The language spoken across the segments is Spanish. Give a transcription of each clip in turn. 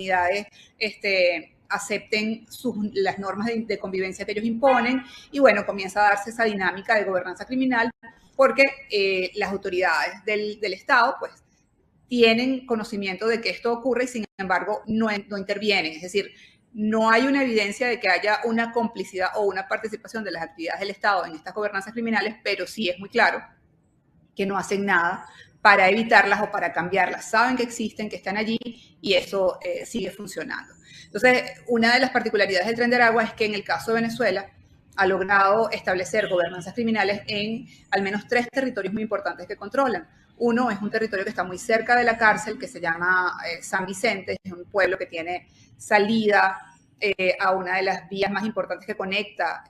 comunidades acepten las normas de convivencia que ellos imponen, y bueno, comienza a darse esa dinámica de gobernanza criminal, porque las autoridades del Estado, pues, tienen conocimiento de que esto ocurre y sin embargo no intervienen. Es decir, no hay una evidencia de que haya una complicidad o una participación de las actividades del Estado en estas gobernanzas criminales, pero sí es muy claro que no hacen nada para evitarlas o para cambiarlas. Saben que existen, que están allí, y eso sigue funcionando. Entonces, una de las particularidades del Tren de Aragua es que en el caso de Venezuela ha logrado establecer gobernanzas criminales en al menos 3 territorios muy importantes que controlan. Uno es un territorio que está muy cerca de la cárcel, que se llama San Vicente, es un pueblo que tiene salida a una de las vías más importantes que conecta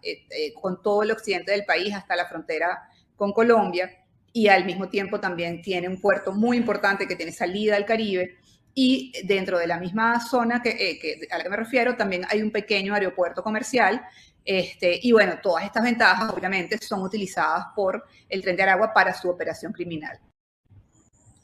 con todo el occidente del país hasta la frontera con Colombia, y al mismo tiempo también tiene un puerto muy importante que tiene salida al Caribe, y dentro de la misma zona a la que me refiero también hay un pequeño aeropuerto comercial. Y bueno, todas estas ventajas obviamente son utilizadas por el Tren de Aragua para su operación criminal.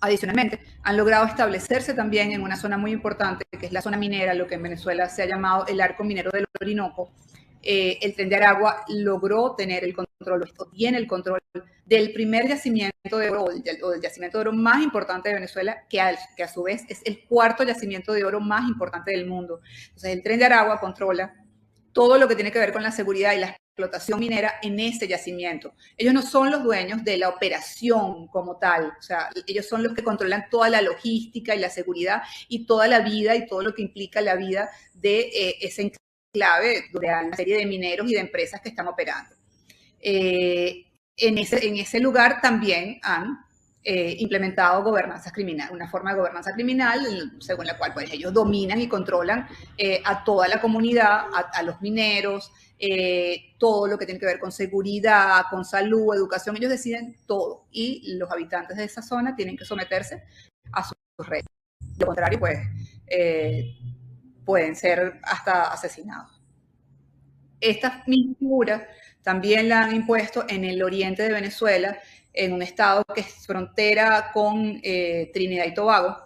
Adicionalmente, han logrado establecerse también en una zona muy importante, que es la zona minera, lo que en Venezuela se ha llamado el arco minero del Orinoco. El Tren de Aragua logró tener el control, tiene el control del primer yacimiento de oro, o del yacimiento de oro más importante de Venezuela, que a su vez es el 4º yacimiento de oro más importante del mundo. Entonces, el Tren de Aragua controla todo lo que tiene que ver con la seguridad y la explotación minera en ese yacimiento. Ellos no son los dueños de la operación como tal, o sea, ellos son los que controlan toda la logística y la seguridad y toda la vida y todo lo que implica la vida de ese enclave donde hay una serie de mineros y de empresas que están operando. En ese lugar también han implementado gobernanza criminal, una forma de gobernanza criminal según la cual pues, ellos dominan y controlan a toda la comunidad, a los mineros, todo lo que tiene que ver con seguridad, con salud, educación. Ellos deciden todo, y los habitantes de esa zona tienen que someterse a sus reglas. De lo contrario, pues pueden ser hasta asesinados. Esta misma figura también la han impuesto en el oriente de Venezuela, en un estado que es frontera con Trinidad y Tobago.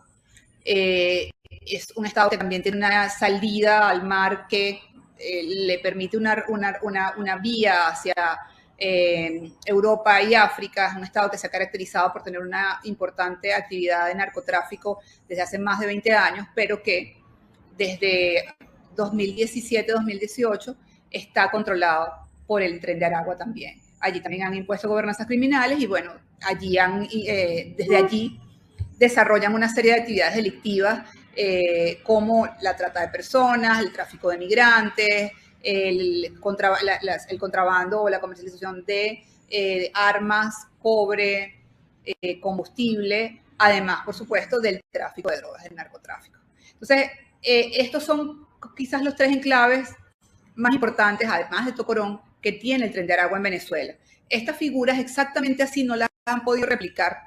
Es un estado que también tiene una salida al mar que le permite una vía hacia Europa y África. Es un estado que se ha caracterizado por tener una importante actividad de narcotráfico desde hace más de 20 años, pero que desde 2017-2018 está controlado por el Tren de Aragua también. Allí también han impuesto gobernanzas criminales y bueno, desde allí desarrollan una serie de actividades delictivas como la trata de personas, el tráfico de migrantes, el contrabando o la comercialización de armas, cobre, combustible, además, por supuesto, del tráfico de drogas, del narcotráfico. Entonces, estos son quizás los 3 enclaves más importantes, además de Tocorón, que tiene el Tren de Aragua en Venezuela. Estas figuras exactamente así no las han podido replicar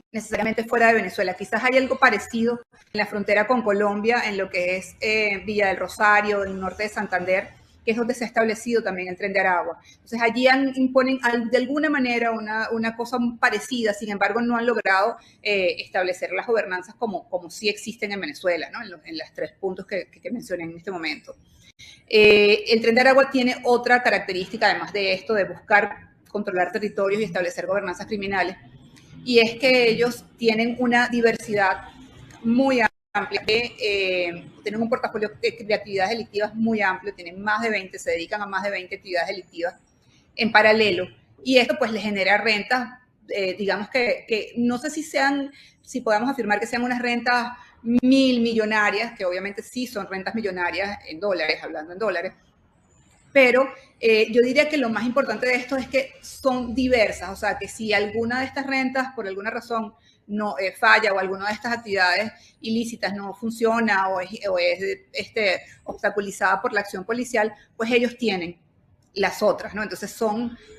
necesariamente fuera de Venezuela. Quizás hay algo parecido en la frontera con Colombia, en lo que es Villa del Rosario, en el norte de Santander, que es donde se ha establecido también el Tren de Aragua. Entonces allí imponen de alguna manera una cosa parecida, sin embargo no han logrado establecer las gobernanzas como sí existen en Venezuela, ¿no? En los 3 puntos que mencioné en este momento. El Tren de Aragua tiene otra característica, además de esto, de buscar controlar territorios y establecer gobernanzas criminales, y es que ellos tienen una diversidad muy amplia, tienen un portafolio de actividades delictivas muy amplio, tienen más de 20, se dedican a más de 20 actividades delictivas en paralelo, y esto pues les genera rentas, digamos que no sé si podemos afirmar que sean unas rentas millonarias, que obviamente sí son rentas millonarias en dólares, hablando en dólares, pero yo diría que lo más importante de esto es que son diversas, o sea, que si alguna de estas rentas por alguna razón no falla, o alguna de estas actividades ilícitas no funciona o es obstaculizada por la acción policial, pues ellos tienen las otras, ¿no? Entonces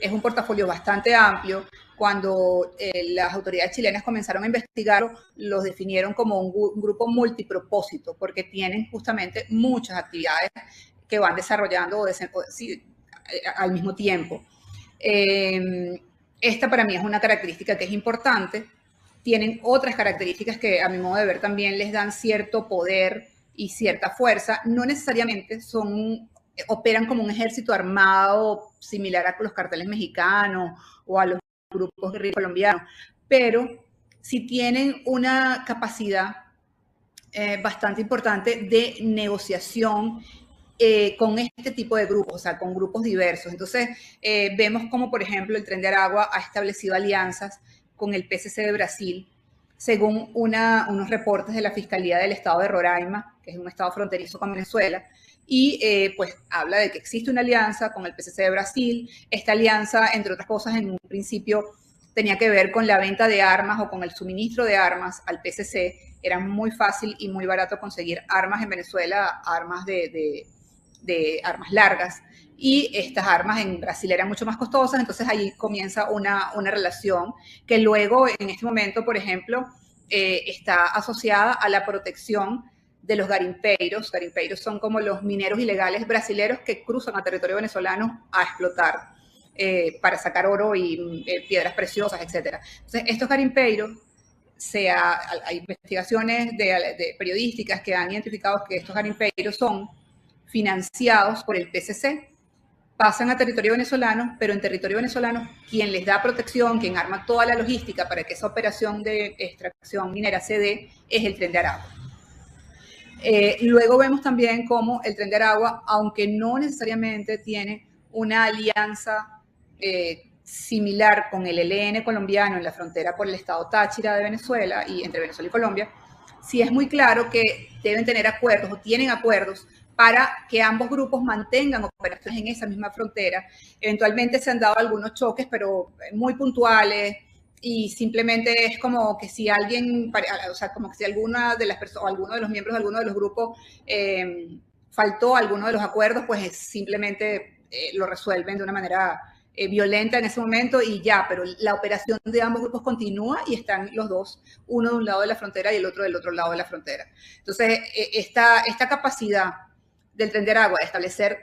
es un portafolio bastante amplio. Cuando las autoridades chilenas comenzaron a investigarlo, los definieron como un grupo multipropósito, porque tienen justamente muchas actividades que van desarrollando al mismo tiempo. Esta para mí es una característica que es importante. Tienen otras características que a mi modo de ver también les dan cierto poder y cierta fuerza, no necesariamente operan como un ejército armado similar a los carteles mexicanos o a los grupos guerrilleros colombianos, pero sí tienen una capacidad bastante importante de negociación con este tipo de grupos, o sea, con grupos diversos. Entonces, vemos como, por ejemplo, el Tren de Aragua ha establecido alianzas con el PCC de Brasil, según unos reportes de la Fiscalía del Estado de Roraima, que es un estado fronterizo con Venezuela, y pues habla de que existe una alianza con el PCC de Brasil. Esta alianza, entre otras cosas, en un principio tenía que ver con la venta de armas o con el suministro de armas al PCC. Era muy fácil y muy barato conseguir armas en Venezuela, armas de armas largas, y estas armas en Brasil eran mucho más costosas. Entonces ahí comienza una relación que luego, en este momento, por ejemplo, está asociada a la protección de los garimpeiros. Garimpeiros son como los mineros ilegales brasileños que cruzan a territorio venezolano a explotar para sacar oro y piedras preciosas, etc. Entonces, estos garimpeiros, hay investigaciones periodísticas que han identificado que estos garimpeiros son financiados por el PCC, pasan a territorio venezolano, pero en territorio venezolano quien les da protección, quien arma toda la logística para que esa operación de extracción minera se dé, es el Tren de Aragua. Luego vemos también cómo el Tren de Aragua, aunque no necesariamente tiene una alianza similar con el ELN colombiano en la frontera por el estado Táchira de Venezuela y entre Venezuela y Colombia, sí es muy claro que deben tener acuerdos o tienen acuerdos para que ambos grupos mantengan operaciones en esa misma frontera. Eventualmente se han dado algunos choques, pero muy puntuales, y simplemente es como que si alguien, o sea, como que si alguna de las personas, o alguno de los miembros de alguno de los grupos faltó a alguno de los acuerdos, pues simplemente lo resuelven de una manera violenta en ese momento y ya, pero la operación de ambos grupos continúa y están los dos, uno de un lado de la frontera y el otro del otro lado de la frontera. Entonces, esta capacidad del Tren de Aragua de establecer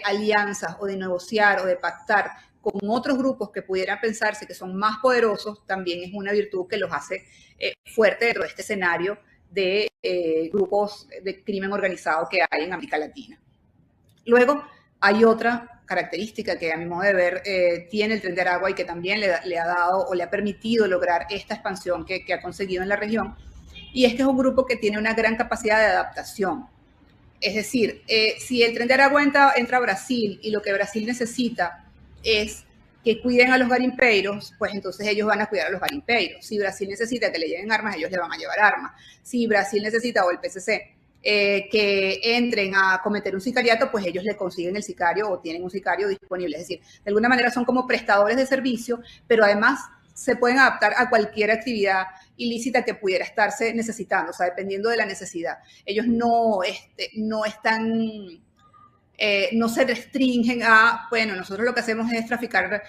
alianzas o de negociar o de pactar con otros grupos que pudieran pensarse que son más poderosos, también es una virtud que los hace fuerte dentro de este escenario de grupos de crimen organizado que hay en América Latina. Luego, hay otra característica que a mi modo de ver tiene el Tren de Aragua y que también le ha dado o le ha permitido lograr esta expansión que ha conseguido en la región, y es que es un grupo que tiene una gran capacidad de adaptación. Es decir, si el Tren de Aragua entra a Brasil y lo que Brasil necesita es que cuiden a los garimpeiros, pues entonces ellos van a cuidar a los garimpeiros. Si Brasil necesita que le lleven armas, ellos le van a llevar armas. Si Brasil necesita, o el PCC, que entren a cometer un sicariato, pues ellos le consiguen el sicario o tienen un sicario disponible. Es decir, de alguna manera son como prestadores de servicio, pero además se pueden adaptar a cualquier actividad ilícita que pudiera estarse necesitando, o sea, dependiendo de la necesidad. Ellos no están... no se restringen a, bueno, nosotros lo que hacemos es traficar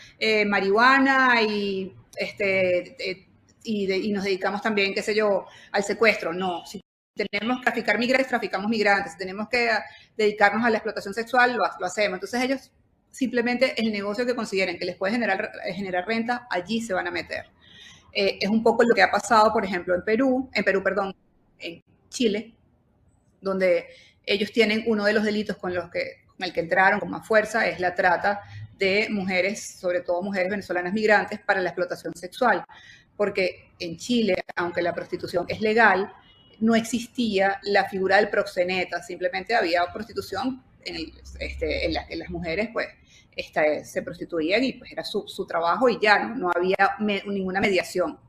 marihuana y nos dedicamos también, qué sé yo, al secuestro. No, si tenemos que traficar migrantes, traficamos migrantes. Si tenemos que dedicarnos a la explotación sexual, lo hacemos. Entonces ellos simplemente el negocio que consideren que les puede generar renta, allí se van a meter. Es un poco lo que ha pasado, por ejemplo, en Chile, donde ellos tienen uno de los delitos con el que entraron con más fuerza, es la trata de mujeres, sobre todo mujeres venezolanas migrantes, para la explotación sexual. Porque en Chile, aunque la prostitución es legal, no existía la figura del proxeneta, simplemente había prostitución en la que las mujeres pues se prostituían y pues era su trabajo y ya, no había ninguna mediación.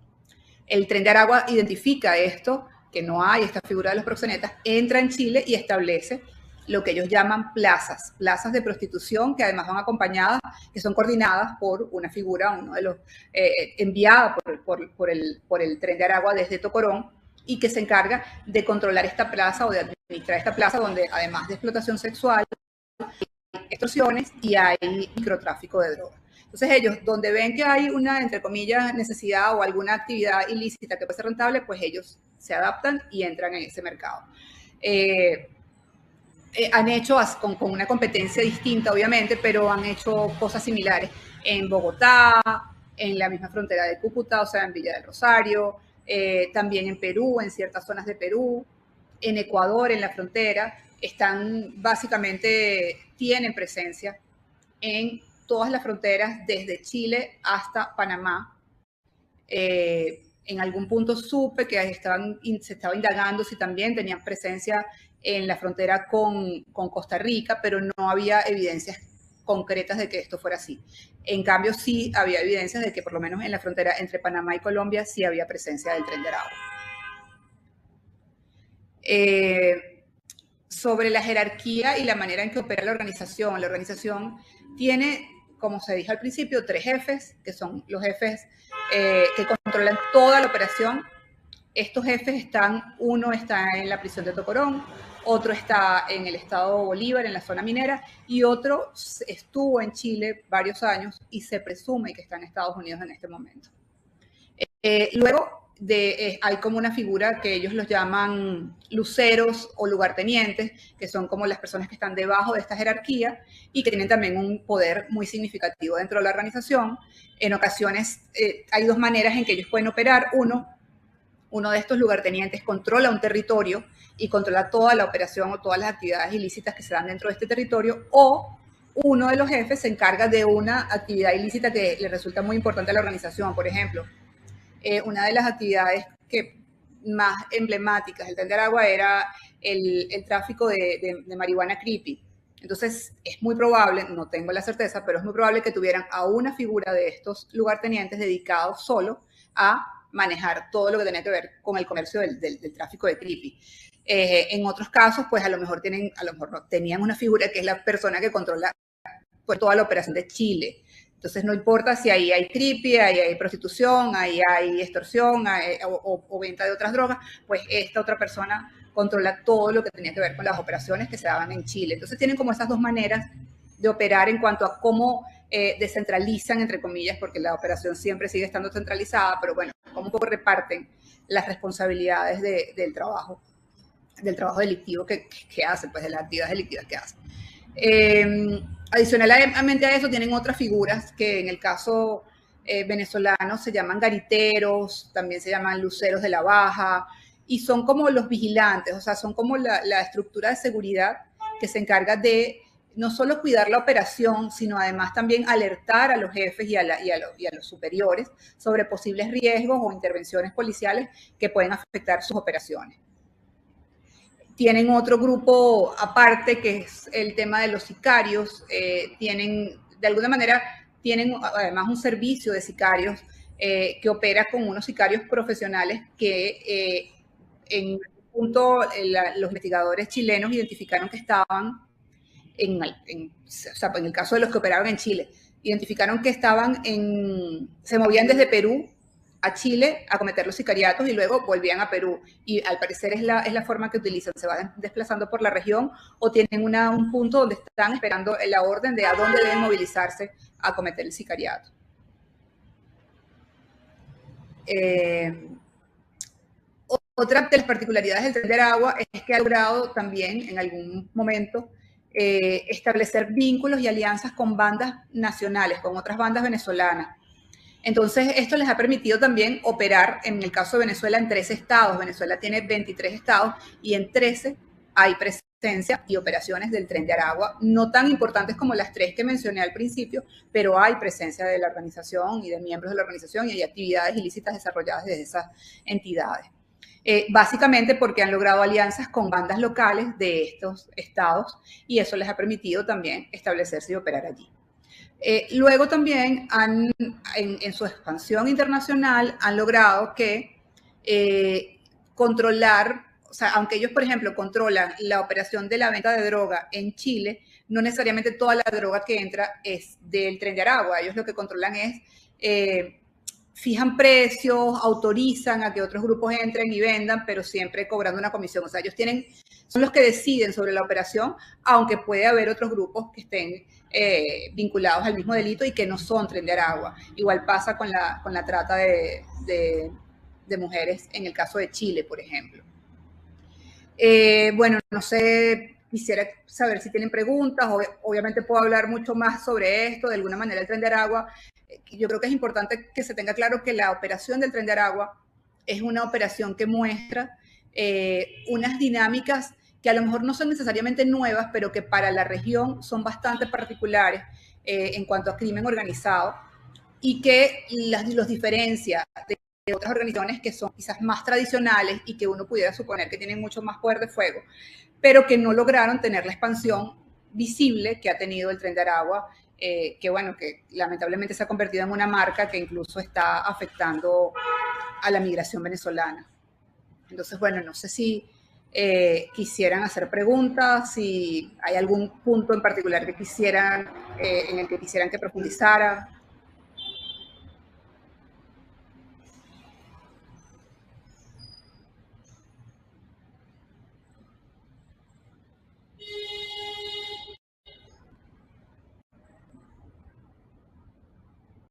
El Tren de Aragua identifica esto, que no hay esta figura de los proxenetas, entra en Chile y establece lo que ellos llaman plazas de prostitución, que además van acompañadas, que son coordinadas por una figura, uno de los enviada por el Tren de Aragua desde Tocorón, y que se encarga de controlar esta plaza o de administrar esta plaza, donde además de explotación sexual, hay extorsiones y hay microtráfico de drogas. Entonces ellos, donde ven que hay una, entre comillas, necesidad o alguna actividad ilícita que puede ser rentable, pues ellos se adaptan y entran en ese mercado. Han hecho con una competencia distinta, obviamente, pero han hecho cosas similares en Bogotá, en la misma frontera de Cúcuta, o sea, en Villa del Rosario, también en Perú, en ciertas zonas de Perú. en Ecuador, en la frontera, tienen presencia en todas las fronteras, desde Chile hasta Panamá. En algún punto supe que se estaba indagando si también tenían presencia en la frontera con Costa Rica, pero no había evidencias concretas de que esto fuera así. En cambio, sí había evidencias de que por lo menos en la frontera entre Panamá y Colombia sí había presencia del Tren de Aragua. Sobre la jerarquía y la manera en que opera la organización tiene, como se dijo al principio, 3 jefes, que son los jefes que controlan toda la operación. Estos jefes uno está en la prisión de Tocorón, otro está en el estado Bolívar, en la zona minera, y otro estuvo en Chile varios años y se presume que está en Estados Unidos en este momento. Luego hay como una figura que ellos los llaman luceros o lugartenientes, que son como las personas que están debajo de esta jerarquía y que tienen también un poder muy significativo dentro de la organización. En ocasiones hay 2 maneras en que ellos pueden operar. Uno de estos lugartenientes controla un territorio y controla toda la operación o todas las actividades ilícitas que se dan dentro de este territorio, o uno de los jefes se encarga de una actividad ilícita que le resulta muy importante a la organización. Por ejemplo, una de las actividades más emblemáticas del Tren de Aragua era el tráfico de marihuana creepy. Entonces, es muy probable, no tengo la certeza, pero es muy probable que tuvieran a una figura de estos lugartenientes dedicados solo a manejar todo lo que tenía que ver con el comercio del tráfico de creepy. En otros casos, pues a lo mejor no, tenían una figura que es la persona que controla pues, toda la operación de Chile. Entonces, no importa si ahí hay creepy, ahí hay prostitución, ahí hay extorsión o venta de otras drogas, pues esta otra persona controla todo lo que tenía que ver con las operaciones que se daban en Chile. Entonces, tienen como esas 2 maneras de operar en cuanto a cómo descentralizan, entre comillas, porque la operación siempre sigue estando centralizada, pero bueno, cómo un poco reparten las responsabilidades del trabajo delictivo que hacen, pues de las actividades delictivas que hacen. Adicionalmente a eso tienen otras figuras que en el caso venezolano se llaman gariteros, también se llaman luceros de la baja, y son como los vigilantes, o sea, son como la estructura de seguridad que se encarga de no solo cuidar la operación, sino además también alertar a los jefes y a los superiores sobre posibles riesgos o intervenciones policiales que pueden afectar sus operaciones. Tienen otro grupo aparte, que es el tema de los sicarios. De alguna manera, tienen además un servicio de sicarios que opera con unos sicarios profesionales que en un punto los investigadores chilenos identificaron que estaban, en el caso de los que operaron en Chile, identificaron que se movían desde Perú a Chile a cometer los sicariatos y luego volvían a Perú. Y al parecer es la forma que utilizan. Se van desplazando por la región o tienen un punto donde están esperando la orden de a dónde deben movilizarse a cometer el sicariato. Otra de las particularidades del Tren de Aragua es que ha logrado también en algún momento establecer vínculos y alianzas con bandas nacionales, con otras bandas venezolanas. Entonces, esto les ha permitido también operar, en el caso de Venezuela, en 13 estados. Venezuela tiene 23 estados y en 13 hay presencia y operaciones del Tren de Aragua, no tan importantes como las 3 que mencioné al principio, pero hay presencia de la organización y de miembros de la organización y hay actividades ilícitas desarrolladas desde esas entidades. Básicamente porque han logrado alianzas con bandas locales de estos estados y eso les ha permitido también establecerse y operar allí. Luego también en su expansión internacional han logrado controlar, o sea, aunque ellos, por ejemplo, controlan la operación de la venta de droga en Chile, no necesariamente toda la droga que entra es del Tren de Aragua. Ellos lo que controlan es fijan precios, autorizan a que otros grupos entren y vendan, pero siempre cobrando una comisión. O sea, ellos son los que deciden sobre la operación, aunque puede haber otros grupos que estén vinculados al mismo delito y que no son Tren de Aragua. Igual pasa con la trata de mujeres en el caso de Chile, por ejemplo. Bueno, no sé, quisiera saber si tienen preguntas. Obviamente puedo hablar mucho más sobre esto. De alguna manera el Tren de Aragua, yo creo que es importante que se tenga claro que la operación del Tren de Aragua es una operación que muestra unas dinámicas que a lo mejor no son necesariamente nuevas, pero que para la región son bastante particulares en cuanto a crimen organizado y que los diferencia de otras organizaciones que son quizás más tradicionales y que uno pudiera suponer que tienen mucho más poder de fuego, pero que no lograron tener la expansión visible que ha tenido el Tren de Aragua, que bueno, que lamentablemente se ha convertido en una marca que incluso está afectando a la migración venezolana. Entonces, bueno, no sé si quisieran hacer preguntas, si hay algún punto en particular que quisieran, en el que quisieran que profundizara.